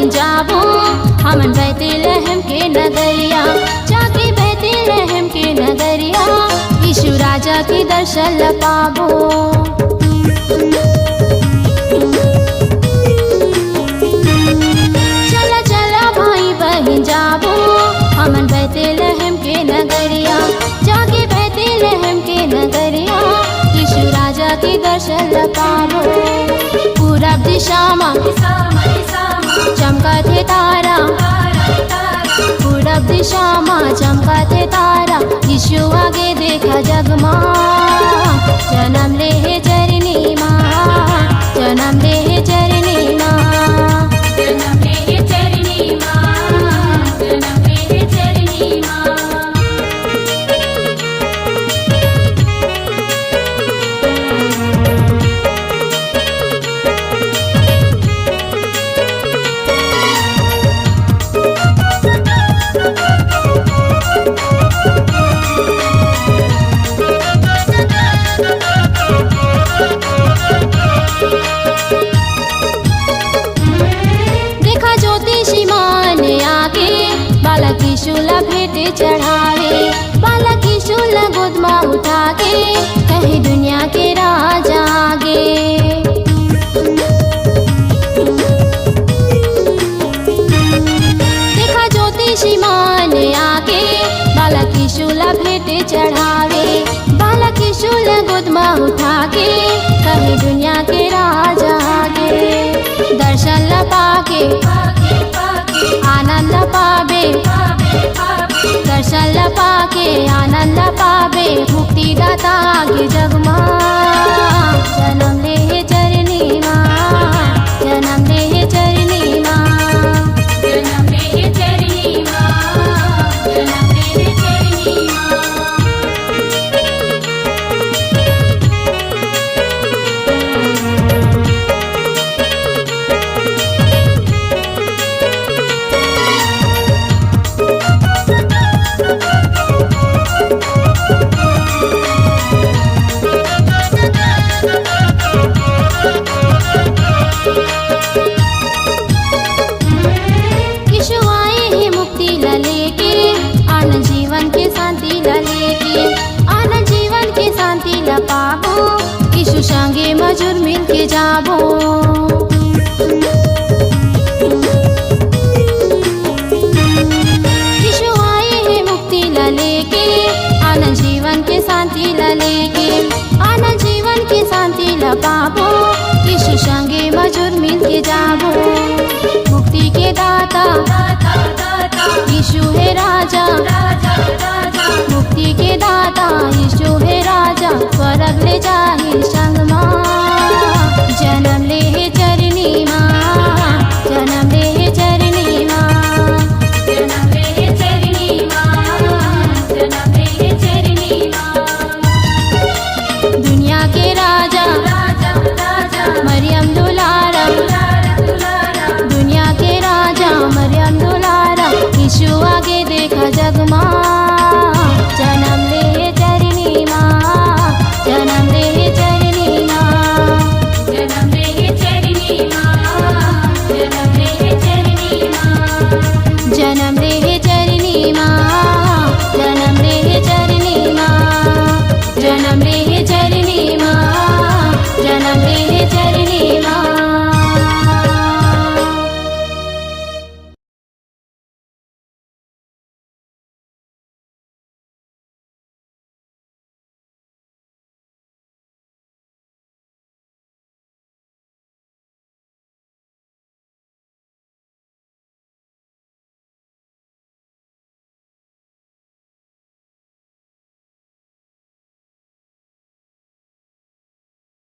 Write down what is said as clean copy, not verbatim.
बही जाबो हमन बैतलहम के नगरिया, जाके बैतलहम के नगरिया यीशु राजा के दर्शन ल पाबो। चला चला भाई बही जाबो हमन बैतलहम के नगरिया, जाके बैतलहम के नगरिया यीशु राजा के दर्शन ल पाबो। पूरब दिशा में चमका थे तारा, पूरब दिशा में चमका थे तारा, यीशु आगे देखा जगमा। जन्म ले है चरनी माँ, जन्म ले है चरनी माँ, जन्म ले है चरनी माँ, जन्म ले है चरनी माँ। बालक यीशु ला भेंट चढ़ावे, बालक यीशु ला गोद में उठा के कहे दुनिया के राजा आगे। देखा ज्योतिषी माँ ने आके बालक यीशु ला भेंट चढ़ावे, बालक यीशु ला गोद में उठा के कहे दुनिया के राजा आगे। दर्शन ला पाके आनंद पावे, दर्शन ल पाके आनंद पावे, मुक्ति दाता आगे जगमा। जन्म ले है चरनी माँ, जन्म ले है चरनी माँ, जन्म ले है चरनी माँ, जन्म ले है चरनी माँ। यीशु संगे मजूर मिल के जाबो। यीशु आए हैं मुक्ति ला लेके, आनंद जीवन के शांति ला लेके, आनंद जीवन के शांति ला पाबो। यीशु संगे मजूर मिल के जाबो। मुक्ति के दाता यीशु है राजा, मुक्ति के दाता यीशु है राजा, स्वर्ग ले जाहि संग